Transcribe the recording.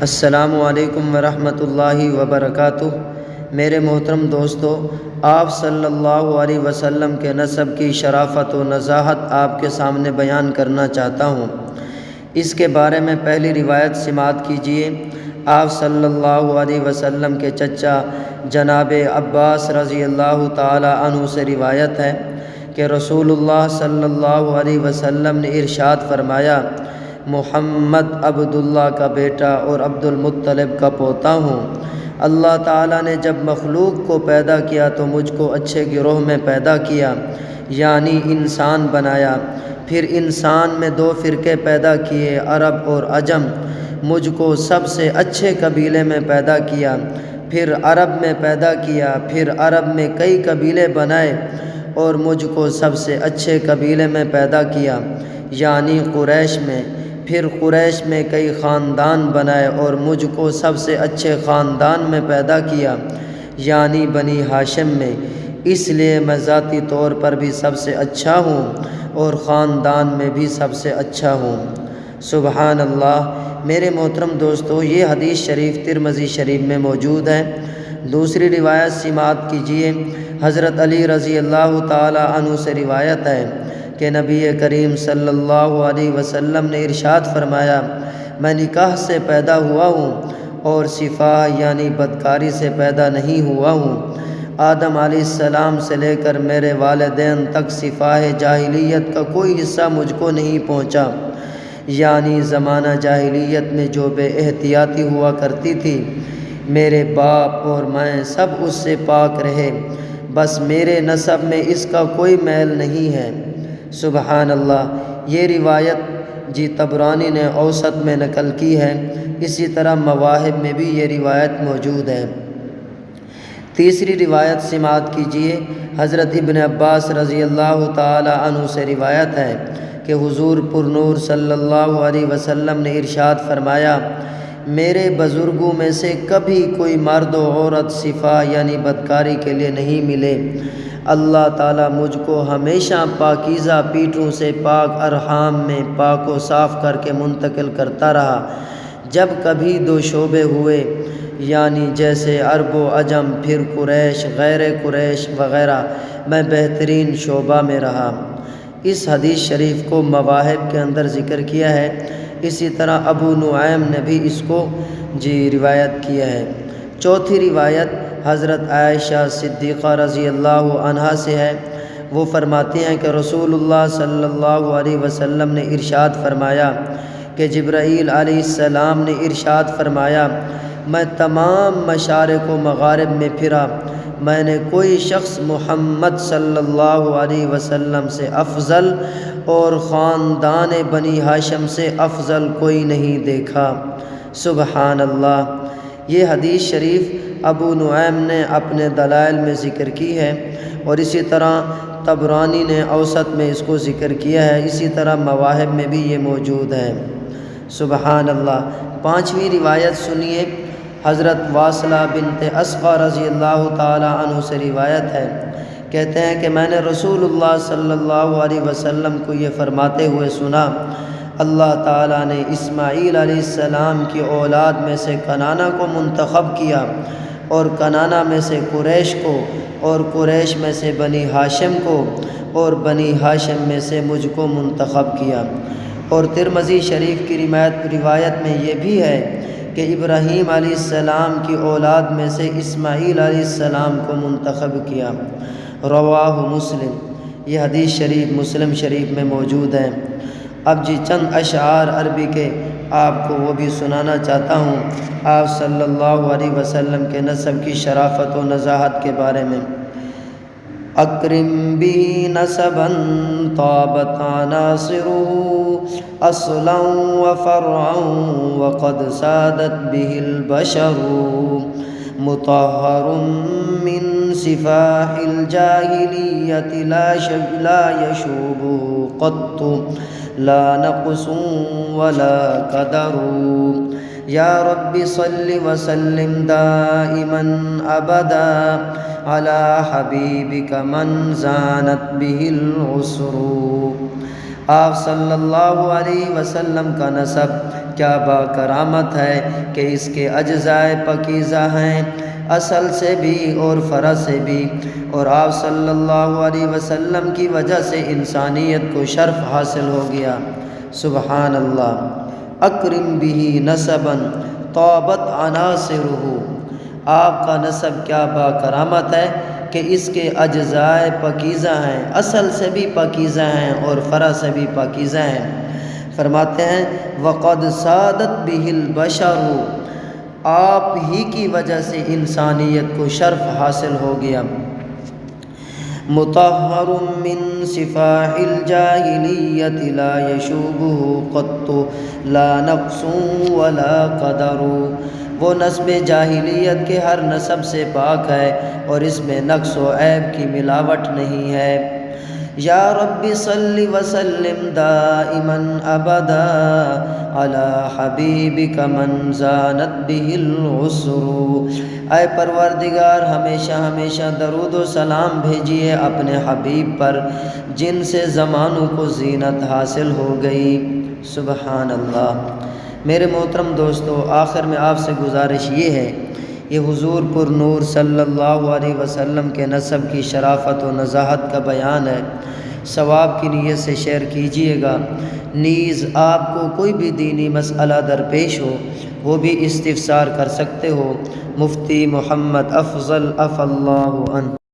السلام علیکم ورحمۃ اللہ وبرکاتہ۔ میرے محترم دوستو، آپ صلی اللہ علیہ وسلم کے نسب کی شرافت و نزاہت آپ کے سامنے بیان کرنا چاہتا ہوں۔ اس کے بارے میں پہلی روایت سماعت کیجیے۔ آپ صلی اللہ علیہ وسلم کے چچا جناب عباس رضی اللہ تعالی عنہ سے روایت ہے کہ رسول اللہ صلی اللہ علیہ وسلم نے ارشاد فرمایا، محمد عبداللہ کا بیٹا اور عبد المطلب کا پوتا ہوں۔ اللہ تعالیٰ نے جب مخلوق کو پیدا کیا تو مجھ کو اچھے گروہ میں پیدا کیا، یعنی انسان بنایا۔ پھر انسان میں دو فرقے پیدا کیے، عرب اور عجم۔ مجھ کو سب سے اچھے قبیلے میں پیدا کیا، پھر عرب میں پیدا کیا، پھر عرب میں کئی قبیلے بنائے اور مجھ کو سب سے اچھے قبیلے میں پیدا کیا، یعنی قریش میں۔ پھر قریش میں کئی خاندان بنائے اور مجھ کو سب سے اچھے خاندان میں پیدا کیا، یعنی بنی ہاشم میں۔ اس لیے میں ذاتی طور پر بھی سب سے اچھا ہوں اور خاندان میں بھی سب سے اچھا ہوں۔ سبحان اللہ۔ میرے محترم دوستو، یہ حدیث شریف ترمذی شریف میں موجود ہے۔ دوسری روایت سماعت کیجیے۔ حضرت علی رضی اللہ تعالی عنہ سے روایت ہے کہ نبی کریم صلی اللہ علیہ وسلم نے ارشاد فرمایا، میں نکاح سے پیدا ہوا ہوں اور صفاح یعنی بدکاری سے پیدا نہیں ہوا ہوں۔ آدم علیہ السلام سے لے کر میرے والدین تک صفاح جاہلیت کا کوئی حصہ مجھ کو نہیں پہنچا، یعنی زمانہ جاہلیت میں جو بے احتیاطی ہوا کرتی تھی، میرے باپ اور میں سب اس سے پاک رہے، بس میرے نسب میں اس کا کوئی میل نہیں ہے۔ سبحان اللہ۔ یہ روایت طبرانی نے اوسط میں نقل کی ہے۔ اسی طرح مواہب میں بھی یہ روایت موجود ہے۔ تیسری روایت سماعت کیجیے۔ حضرت ابن عباس رضی اللہ تعالی عنہ سے روایت ہے کہ حضور پرنور صلی اللہ علیہ وسلم نے ارشاد فرمایا، میرے بزرگوں میں سے کبھی کوئی مرد و عورت صفاح یعنی بدکاری کے لیے نہیں ملے۔ اللہ تعالیٰ مجھ کو ہمیشہ پاکیزہ پیٹھوں سے پاک ارحام میں پاک و صاف کر کے منتقل کرتا رہا۔ جب کبھی دو شعبے ہوئے، یعنی جیسے عرب و عجم، پھر قریش، غیر قریش وغیرہ، میں بہترین شعبہ میں رہا۔ اس حدیث شریف کو مواہب کے اندر ذکر کیا ہے۔ اسی طرح ابو نعیم نے بھی اس کو روایت کیا ہے۔ چوتھی روایت حضرت عائشہ صدیقہ رضی اللہ عنہا سے ہے۔ وہ فرماتی ہیں کہ رسول اللہ صلی اللہ علیہ وسلم نے ارشاد فرمایا کہ جبرائیل علیہ السلام نے ارشاد فرمایا، میں تمام مشارق و مغارب میں پھرا، میں نے کوئی شخص محمد صلی اللہ علیہ وسلم سے افضل اور خاندان بنی ہاشم سے افضل کوئی نہیں دیکھا۔ سبحان اللہ۔ یہ حدیث شریف ابو نعیم نے اپنے دلائل میں ذکر کی ہے اور اسی طرح طبرانی نے اوسط میں اس کو ذکر کیا ہے۔ اسی طرح مواہب میں بھی یہ موجود ہے۔ سبحان اللہ۔ پانچویں روایت سنیے۔ حضرت واصلہ بنت اسقع رضی اللہ تعالی عنہ سے روایت ہے، کہتے ہیں کہ میں نے رسول اللہ صلی اللہ علیہ وسلم کو یہ فرماتے ہوئے سنا، اللہ تعالیٰ نے اسماعیل علیہ السلام کی اولاد میں سے کنانہ کو منتخب کیا اور کنانہ میں سے قریش کو اور قریش میں سے بنی ہاشم کو اور بنی ہاشم میں سے مجھ کو منتخب کیا۔ اور ترمذی شریف کی روایت میں یہ بھی ہے کہ ابراہیم علیہ السلام کی اولاد میں سے اسماعیل علیہ السلام کو منتخب کیا۔ رواہ مسلم۔ یہ حدیث شریف مسلم شریف میں موجود ہے۔ اب چند اشعار عربی کے آپ کو وہ بھی سنانا چاہتا ہوں، آپ صلی اللہ علیہ وسلم کے نسب کی شرافت و نزاہت کے بارے میں۔ اکرم به نسبا طابت عناصره اصلا وفرعا وقد سادت به البشر مطهر من صفاح الجاهلية لا يشوبه قط لا نقص ولا قدر یا رب صل وسلم دائما ابدا على حبیبک من زانت به العسر۔ آپ صلی اللہ علیہ وسلم کا نسب کیا با کرامت ہے کہ اس کے اجزائے پاکیزہ ہیں، اصل سے بھی اور فرع سے بھی، اور آپ صلی اللہ علیہ وسلم کی وجہ سے انسانیت کو شرف حاصل ہو گیا۔ سبحان اللہ۔ اکرم بہ نسبا طابت عناصرہ، آپ کا نسب کیا با کرامت ہے کہ اس کے اجزائے پاکیزہ ہیں، اصل سے بھی پاکیزہ ہیں اور فرع سے بھی پاکیزہ ہیں۔ فرماتے ہیں وقد سادت بہ البشر، آپ ہی کی وجہ سے انسانیت کو شرف حاصل ہو گیا۔ مطہر من صفاح الجاہلیت لا یشوبہ قط لا نقص ولا قدر، وہ نسب جاہلیت کے ہر نسب سے پاک ہے اور اس میں نقص و عیب کی ملاوٹ نہیں ہے۔ یا رب صل وسلم دائما ابدا علی حبیبک من زانت بہ العسر، اے پروردگار ہمیشہ ہمیشہ درود و سلام بھیجیے اپنے حبیب پر جن سے زمانوں کو زینت حاصل ہو گئی۔ سبحان اللہ۔ میرے محترم دوستو، آخر میں آپ سے گزارش یہ ہے، یہ حضور پر نور صلی اللہ علیہ وسلم کے نسب کی شرافت و نزاہت کا بیان ہے، ثواب کی نیت سے شیئر کیجیے گا۔ نیز آپ کو کوئی بھی دینی مسئلہ درپیش ہو وہ بھی استفسار کر سکتے ہو۔ مفتی محمد افضل عفا اللہ عنہ۔